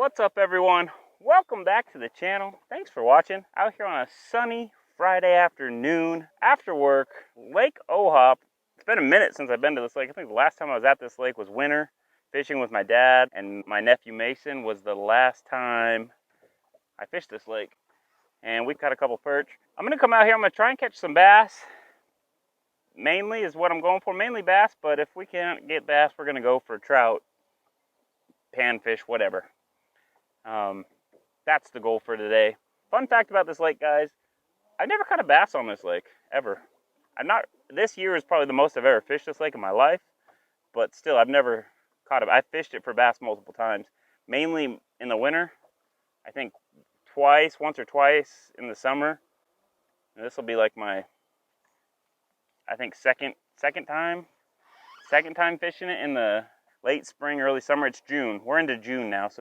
What's up, everyone? Welcome back to the channel. Thanks for watching. Out here on a sunny Friday afternoon after work, Lake Ohop. It's been a minute since I've been to this lake. I think the last time I was at this lake was winter, fishing with my dad and my nephew Mason was the last time I fished this lake. And we've got a couple perch. I'm gonna come out here, I'm gonna try and catch some bass. Mainly is what I'm going for, mainly bass, but if we can't get bass, we're gonna go for trout, panfish, whatever. That's the goal for today. Fun fact about this lake, guys, I've never caught a bass on this lake, ever. This year is probably the most I've ever fished this lake in my life, but still, I've never caught it. I've fished it for bass multiple times, mainly in the winter. I think once or twice in the summer. And this will be like my, I think second time fishing it in the late spring, early summer. It's June. We're into June now, so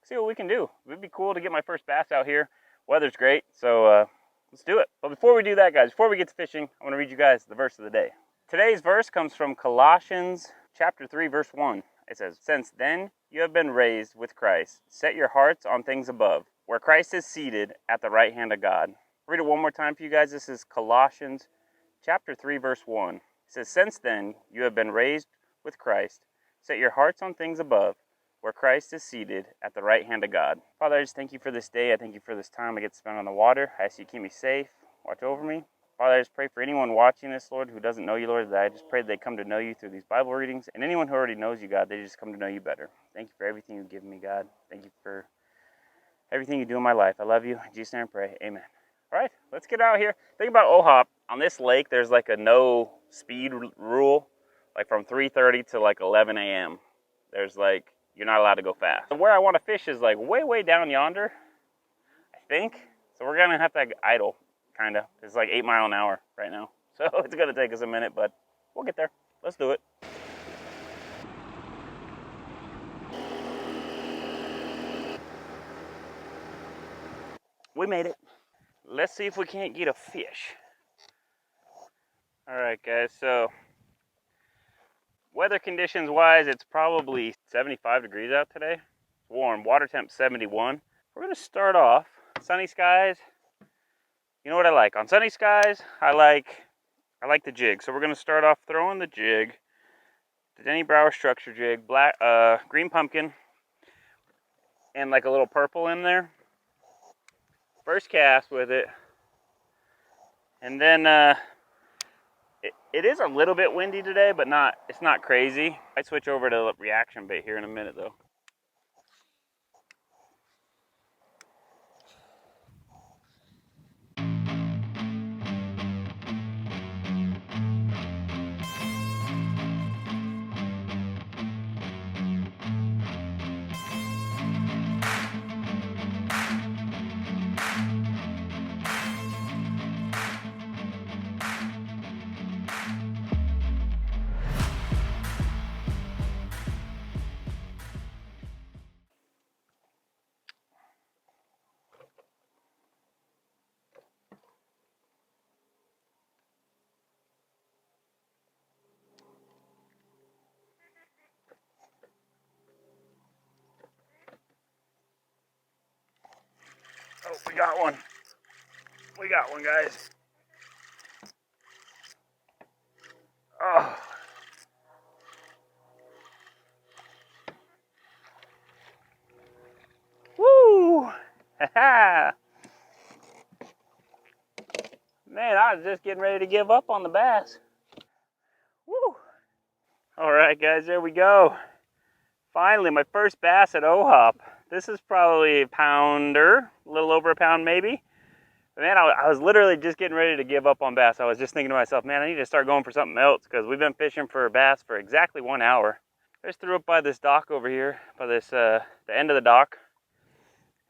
see what we can do. It'd be cool to get my first bass out here. Weather's great, so let's do it. But before we do that, guys, before we get to fishing, I want to read you guys the verse of the day. Today's verse comes from Colossians chapter 3, verse 1. It says, "Since then you have been raised with Christ. Set your hearts on things above, where Christ is seated at the right hand of God." I'll read it one more time for you guys. This is Colossians chapter 3, verse 1. It says, "Since then you have been raised with Christ. Set your hearts on things above, where Christ is seated at the right hand of God." Father, I just thank you for this day. I thank you for this time I get to spend on the water. I ask you to keep me safe, watch over me. Father, I just pray for anyone watching this, Lord, who doesn't know you, Lord, that I just pray that they come to know you through these Bible readings. And anyone who already knows you, God, they just come to know you better. Thank you for everything you've given me, God. Thank you for everything you do in my life. I love you. In Jesus' name I pray. Amen. All right, let's get out here. Think about Ohop. On this lake, there's like a no speed rule, like from 3:30 to like 11 a.m. There's like, you're not allowed to go fast. Where I want to fish is like way down yonder, I think. So we're gonna have to idle, kind of. It's like 8 miles an hour right now. So it's gonna take us a minute, but we'll get there. Let's do it. We made it. Let's see if we can't get a fish. All right, guys, so weather conditions wise, it's probably 75 degrees out today. It's warm, water temp 71. We're gonna start off, sunny skies. You know what I like? On sunny skies, I like the jig. So we're gonna start off throwing the jig, the Denny Brower structure jig, green pumpkin, and like a little purple in there. First cast with it. And then it is a little bit windy today, but it's not crazy. I switch over to reaction bait here in a minute though. Oh, we got one. We got one, guys. Oh. Woo! Man, I was just getting ready to give up on the bass. Woo! All right, guys, there we go. Finally, my first bass at Ohop. This is probably a pounder, a little over a pound maybe. But man, I was literally just getting ready to give up on bass. I was just thinking to myself, man, I need to start going for something else because we've been fishing for bass for exactly 1 hour. I just threw up by this dock over here, by this the end of the dock,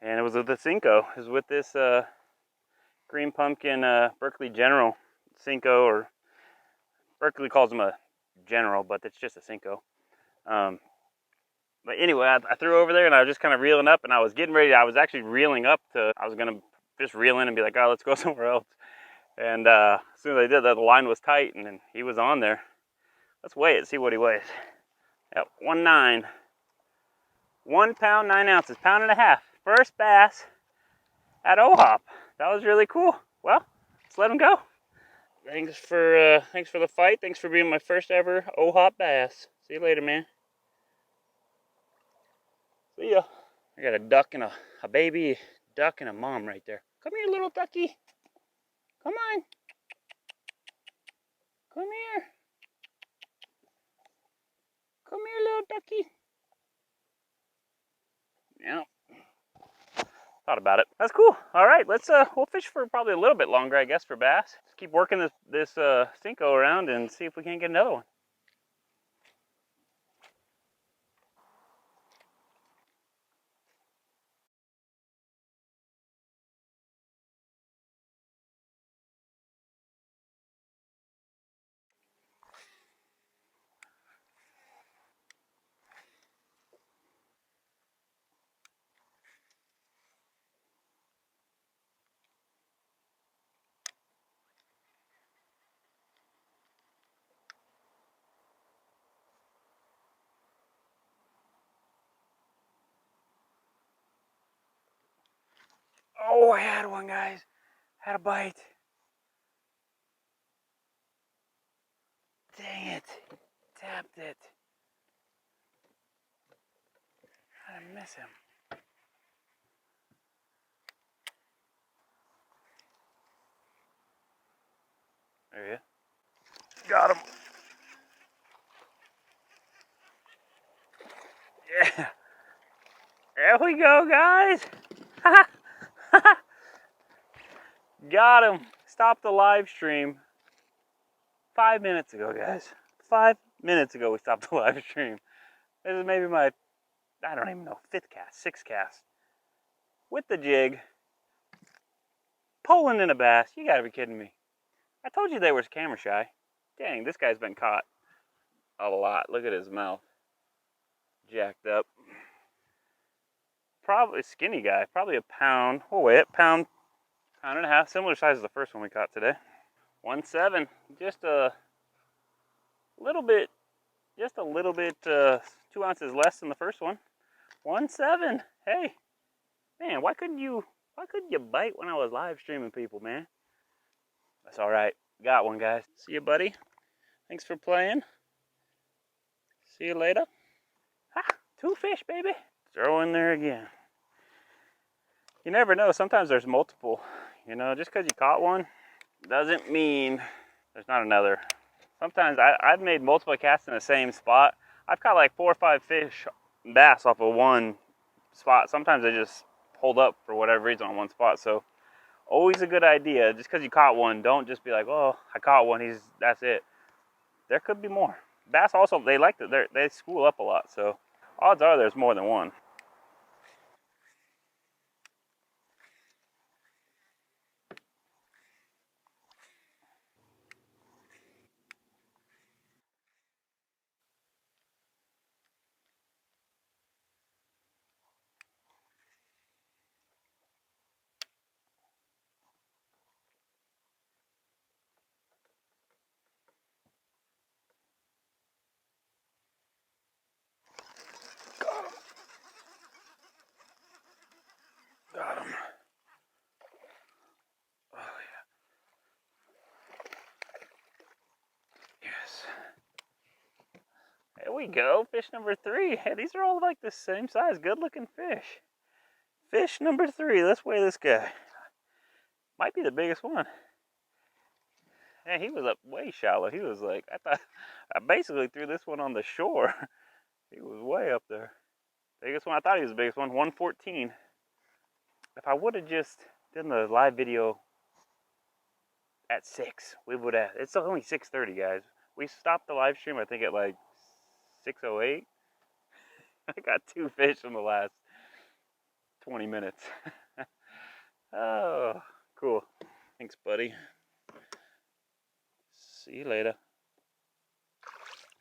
and it was with the Cinco. It was with this green pumpkin Berkeley General Cinco, or Berkeley calls them a General, but it's just a Cinco. But anyway, I threw over there and I was just kind of reeling up, and I was getting ready. I was actually reeling up I was gonna just reel in and be like, oh, let's go somewhere else. And as soon as I did that, the line was tight and then he was on there. Let's weigh it, see what he weighs. Yep, 1.9. 1 pound, 9 ounces, pound and a half. First bass at Ohop. That was really cool. Well, let's let him go. Thanks for the fight. Thanks for being my first ever Ohop bass. See you later, man. See ya. I got a duck and a baby duck and a mom right there. Come here, little ducky. Come on. Come here. Come here, little ducky. Yeah. Thought about it. That's cool. All right, let's we'll fish for probably a little bit longer, I guess, for bass. Let's keep working this Cinco around and see if we can't get another one. Oh, I had one, guys. Had a bite. Dang it. Tapped it. I miss him. There he is. Got him. Yeah. There we go, guys. Got him. Stopped the live stream 5 minutes ago, guys. 5 minutes ago we stopped the live stream. This is maybe my, I don't even know, 5th cast, 6th cast. With the jig. Pulling in a bass. You gotta be kidding me. I told you they were camera shy. Dang, this guy's been caught a lot. Look at his mouth. Jacked up. Probably skinny guy. Probably a pound. We'll weigh it. Pound and a half. Similar size as the first one we caught today. 1.7. Just a little bit, 2 ounces less than the first one. 1.7. Hey, man, why couldn't you bite when I was live streaming people, man? That's all right. Got one, guys. See you, buddy. Thanks for playing. See you later. Ha! 2 fish, baby. Throw in there again. You never know. Sometimes there's multiple. You know, just because you caught one doesn't mean there's not another. Sometimes I've made multiple casts in the same spot. I've caught like 4 or 5 fish, bass off of one spot. Sometimes they just hold up for whatever reason on one spot. So always a good idea. Just because you caught one, don't just be like, oh, I caught one. That's it. There could be more. Bass also, they school up a lot. So odds are there's more than one. Got him. Oh, yeah. Yes. There we go. Fish number 3. Hey, these are all like the same size. Good looking fish. Fish number 3. Let's weigh this guy. Might be the biggest one. Hey, he was up way shallow. He was like, I basically threw this one on the shore. He was way up there. Biggest one. I thought he was the biggest one. 114. If I would have just done the live video at 6, we would have. It's only 6:30, guys. We stopped the live stream, I think, at like 6:08. I got 2 fish in the last 20 minutes. Oh, cool. Thanks, buddy. See you later.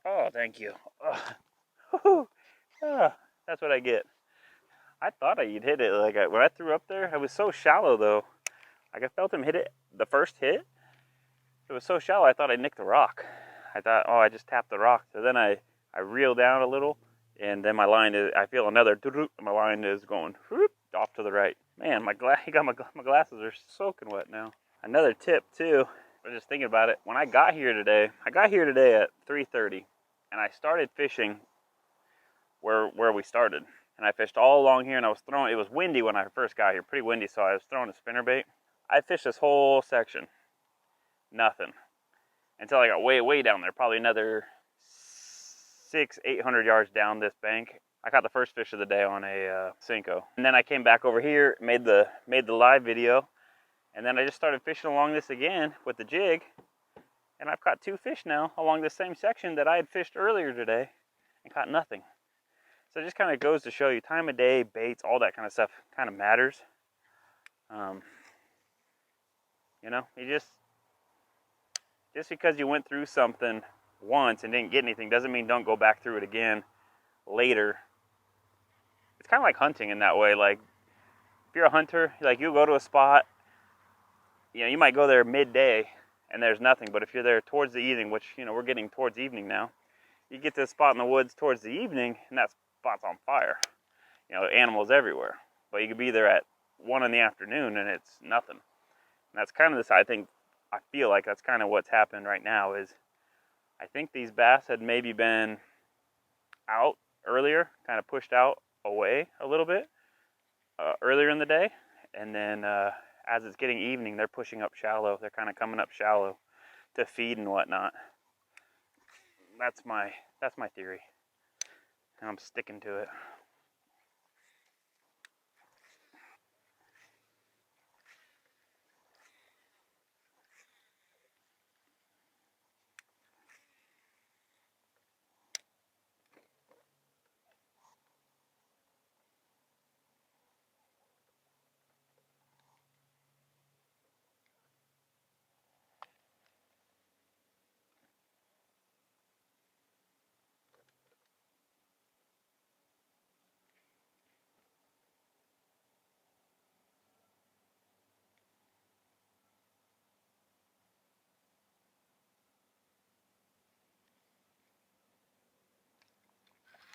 Oh, thank you. Oh, that's what I get. I thought I'd hit it. Like when I threw up there, it was so shallow though. Like I felt him hit it the first hit. It was so shallow, I thought I nicked the rock. I thought, oh, I just tapped the rock. So then I reeled down a little, And then my line is, I feel another, my line is going whoop, off to the right. Man, my glasses are soaking wet now. Another tip too, I was just thinking about it. When I got here today at 3:30, and I started fishing where we started. And I fished all along here, and I was throwing, it was windy when I first got here, pretty windy, so I was throwing a spinnerbait. I fished this whole section, nothing, until I got way down there, probably another 800 yards down this bank. I caught the first fish of the day on a Cinco. And then I came back over here, made the live video, and then I just started fishing along this again with the jig, and I've caught 2 fish now along the same section that I had fished earlier today and caught nothing. So it just kind of goes to show you time of day, baits, all that kind of stuff kind of matters. You know, you just because you went through something once and didn't get anything doesn't mean don't go back through it again later. It's kind of like hunting in that way. Like, if you're a hunter, like, you go to a spot, you know, you might go there midday and there's nothing, but if you're there towards the evening, which, you know, we're getting towards evening now, you get to a spot in the woods towards the evening and that spot's on fire. You know, animals everywhere. But you could be there at 1 in the afternoon and it's nothing. And that's kind of this, I feel like that's kind of what's happened right now is I think these bass had maybe been out earlier, kind of pushed out away a little bit earlier in the day. And then as it's getting evening, they're pushing up shallow. They're kind of coming up shallow to feed and whatnot. That's my theory. And I'm sticking to it.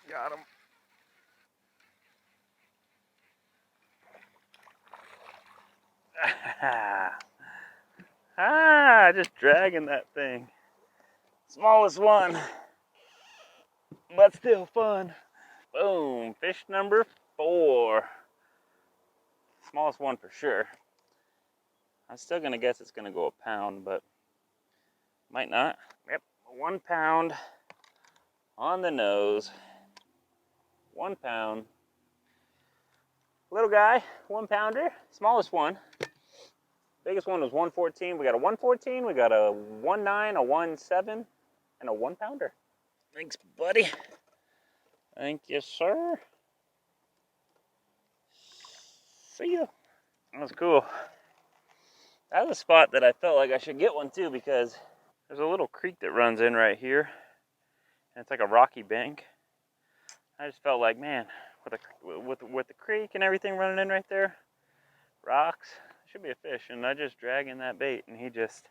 Got him. Just dragging that thing. Smallest one, but still fun. Boom, fish number 4. Smallest one for sure. I'm still gonna guess it's gonna go a pound, but might not. Yep, 1 pound on the nose. 1 pound. Little guy, 1 pounder. Smallest one. Biggest one was 114. We got a 114, we got a 1.9, a 1.7, and a 1 pounder. Thanks, buddy. Thank you, sir. See ya. That was cool. That was a spot that I felt like I should get one too because there's a little creek that runs in right here. And it's like a rocky bank. I just felt like, man, with the creek and everything running in right there, rocks, should be a fish. And I just dragging that bait, and he just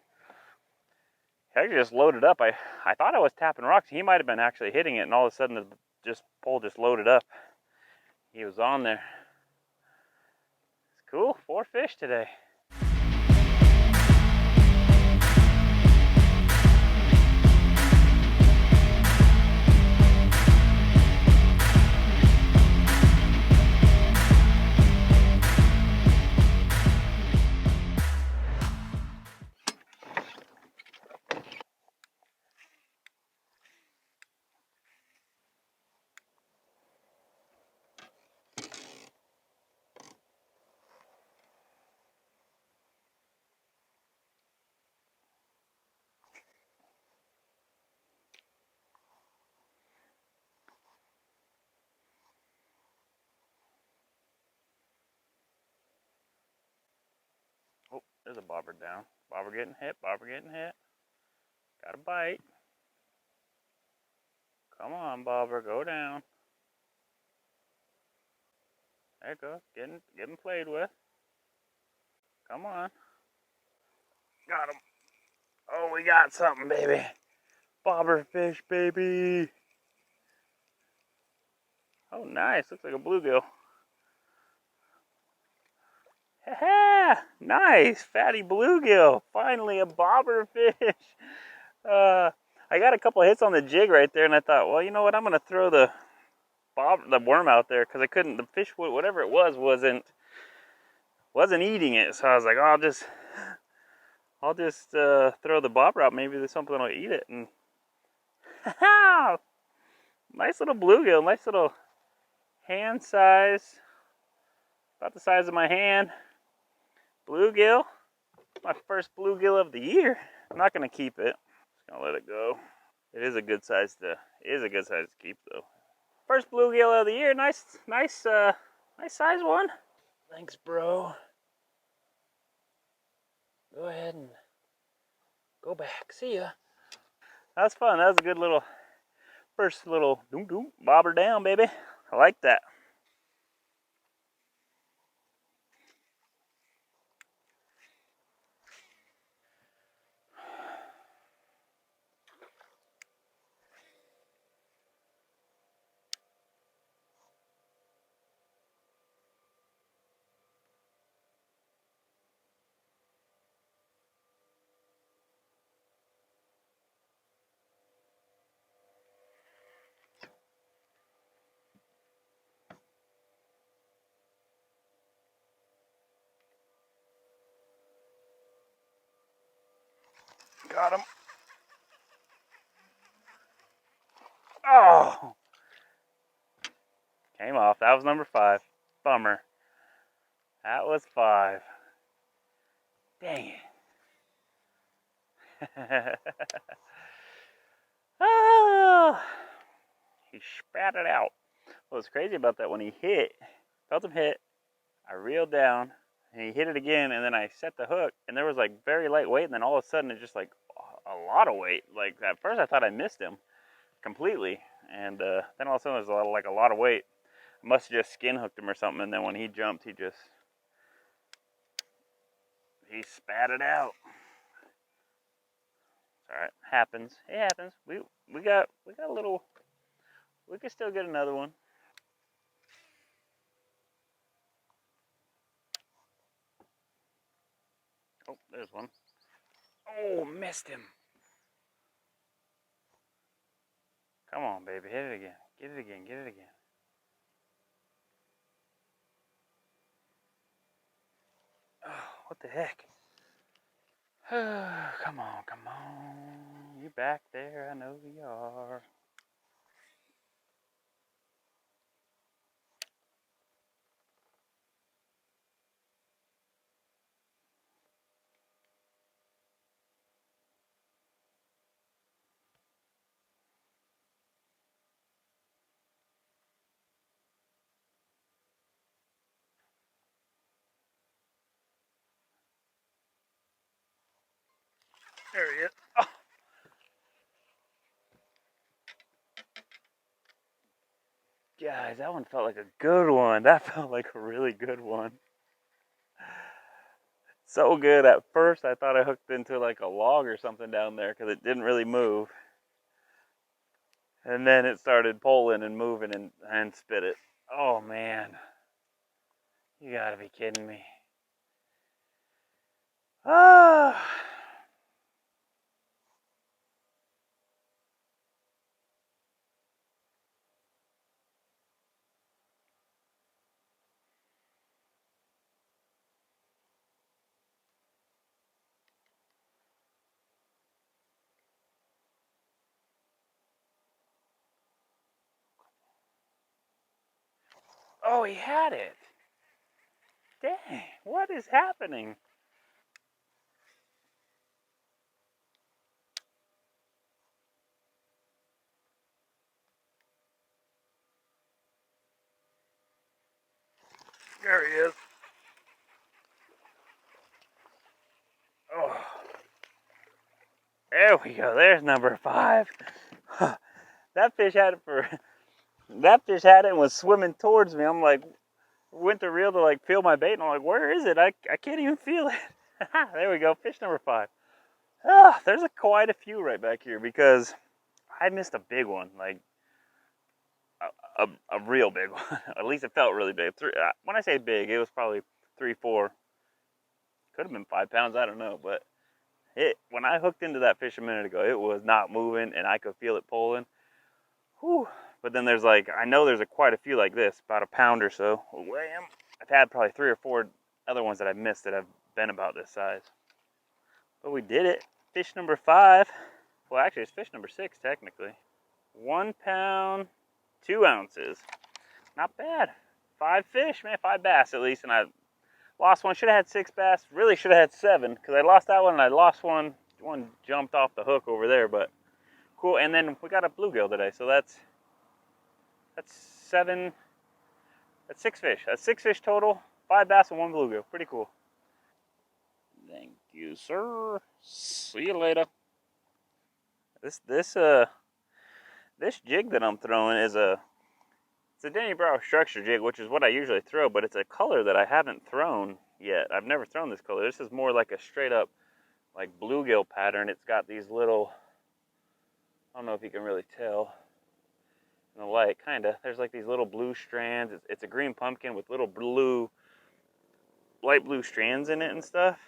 loaded up. I thought I was tapping rocks. He might have been actually hitting it, and all of a sudden the pole just loaded up. He was on there. It's cool. 4 fish today. Oh, there's a bobber down. Bobber getting hit. Bobber getting hit. Got a bite. Come on, bobber, go down. There it goes. Getting played with. Come on. Got him. Oh, we got something, baby. Bobber fish, baby. Oh, nice. Looks like a bluegill. Ha! Nice, fatty bluegill. Finally, a bobber fish. I got a couple hits on the jig right there, and I thought, well, you know what? I'm gonna throw the worm out there because I couldn't. The fish, whatever it was, wasn't eating it. So I was like, oh, I'll just throw the bobber out. Maybe there's something will eat it. And nice little bluegill. Nice little hand size, about the size of my hand. Bluegill. My first bluegill of the year. I'm not gonna keep it. Just gonna let it go. It is a good size to keep though. First bluegill of the year. Nice size one. Thanks, bro. Go ahead and go back. See ya. That was fun. That was a good little first little bobber down, baby. I like that. Got him. Oh, came off. That was number 5. Bummer. That was 5. Dang it. Oh, he spat it out. What was crazy about that, when he hit, felt him hit, I reeled down, and he hit it again, and then I set the hook, and there was like very light weight, and then all of a sudden it's just like a lot of weight. Like at first I thought I missed him completely, and then all of a sudden there's a lot of weight. I must have just skin hooked him or something, and then when he jumped, he spat it out. It's all right, happens. It happens. We got a little. We could still get another one. Oh, there's one. Oh, missed him. Come on, baby, hit it again. Get it again. Get it again. Oh, what the heck? Come on, come on. You back there? I know you are. There he is. Oh, guys, that one felt like a good one. That felt like a really good one. So good. At first, I thought I hooked into like a log or something down there because it didn't really move. And then it started pulling and moving and spit it. Oh, man. You gotta be kidding me. Ah. Oh, he had it. Dang, what is happening? There he is. Oh, there we go. There's number 5. That fish had it and was swimming towards me. I'm like, went to reel to like feel my bait, and I'm like, where is it? I can't even feel it. There we go. Fish number 5. There's quite a few right back here because I missed a big one. Like a real big one. At least it felt really big. When I say big, it was probably 3, 4. Could have been 5 pounds. I don't know, but when I hooked into that fish a minute ago, it was not moving, and I could feel it pulling. Whew. But then there's like, I know there's quite a few like this, about a pound or so. Wham! I've had probably 3 or 4 other ones that I've missed that have been about this size. But we did it. Fish number 5. Well, actually, it's fish number 6 technically. 1 pound, 2 ounces. Not bad. 5 fish, man. 5 bass at least, and I lost one. Should have had 6 bass. Really should have had 7 because I lost that one and I lost one. One jumped off the hook over there, but cool. And then we got a bluegill today, so that's 7. That's 6 fish. That's 6 fish total. 5 bass and 1 bluegill. Pretty cool. Thank you, sir. See you later. This jig that I'm throwing is it's a Denny Brauer structure jig, which is what I usually throw, but it's a color that I haven't thrown yet. I've never thrown this color. This is more like a straight up like bluegill pattern. It's got these little, I don't know if you can really tell in the light, kind of. There's like these little blue strands. It's a green pumpkin with little light blue strands in it and stuff.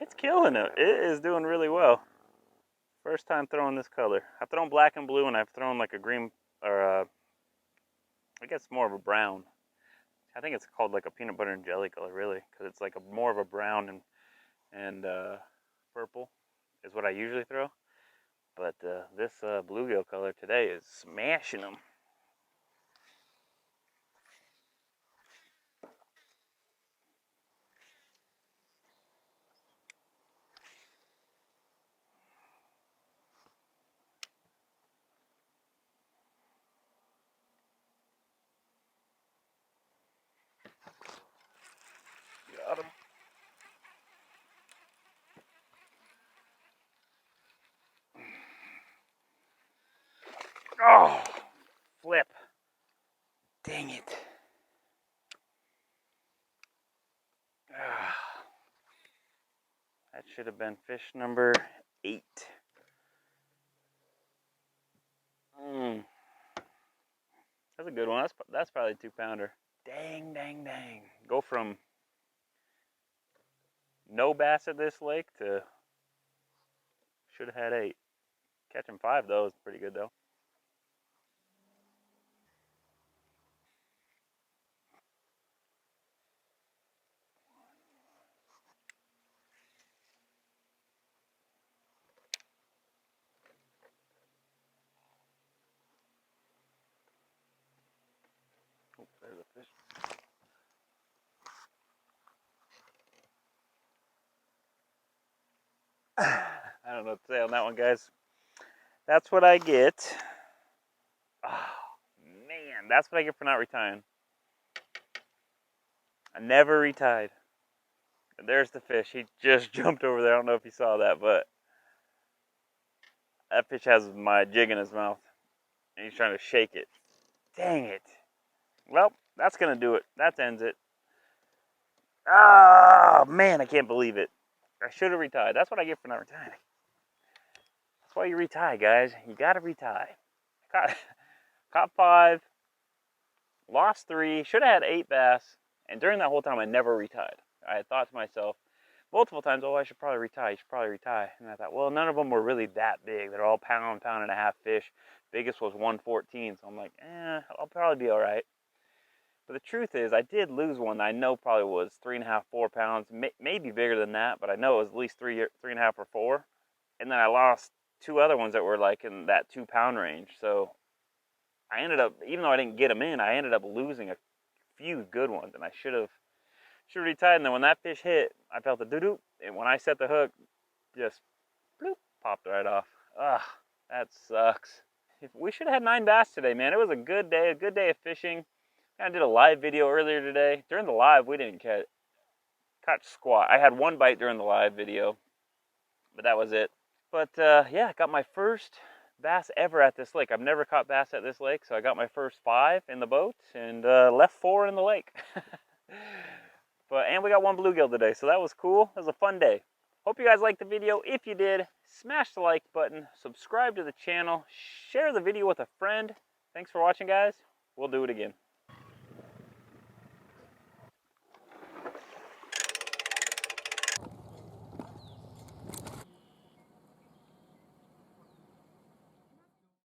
It's killing it. It is doing really well. First time throwing this color. I've thrown black and blue, and I've thrown like a green, or I guess more of a brown. I think it's called like a peanut butter and jelly color, really, because it's like more of a brown and purple is what I usually throw. But this bluegill color today is smashing them. Got him. Oh, flip. Dang it. That should have been fish number 8. That's a good one. That's probably a 2-pounder. Dang, dang, dang. Go from no bass at this lake to should have had 8. Catching 5 though is pretty good though. Oh, there's a fish. I don't know what to say on that one, guys. That's what I get. Oh, man, that's what I get for not retying. I never retied. And there's the fish. He just jumped over there. I don't know if you saw that, but that fish has my jig in his mouth. And he's trying to shake it. Dang it. Well, that's going to do it. That ends it. Oh, man, I can't believe it. I should have retied. That's what I get for not retying. That's why you retie, guys. You got to retie. Caught 5, lost 3, should have had 8 bass, and during that whole time I never retied. I had thought to myself multiple times, oh, I should probably retie, and I thought, well, none of them were really that big. They're all pound and a half fish. Biggest was 114, so I'm like, I'll probably be all right. But the truth is, I did lose one that I know probably was 3.5, 4 pounds, maybe bigger than that, but I know it was at least 3.5 or 4. And then I lost 2 other ones that were like in that 2-pound range. So I ended up, even though I didn't get them in, I ended up losing a few good ones, and I should have retied. And then when that fish hit, I felt the doo-doo, and when I set the hook, just bloop, popped right off. Ugh, that sucks. We should have had 9 bass today, man. It was a good day of fishing. I did a live video earlier today. During the live, we didn't catch squat. I had 1 bite during the live video, but that was it. But yeah, I got my first bass ever at this lake. I've never caught bass at this lake, so I got my first 5 in the boat and left 4 in the lake. And we got 1 bluegill today, so that was cool. It was a fun day. Hope you guys liked the video. If you did, smash the like button, subscribe to the channel, share the video with a friend. Thanks for watching, guys. We'll do it again.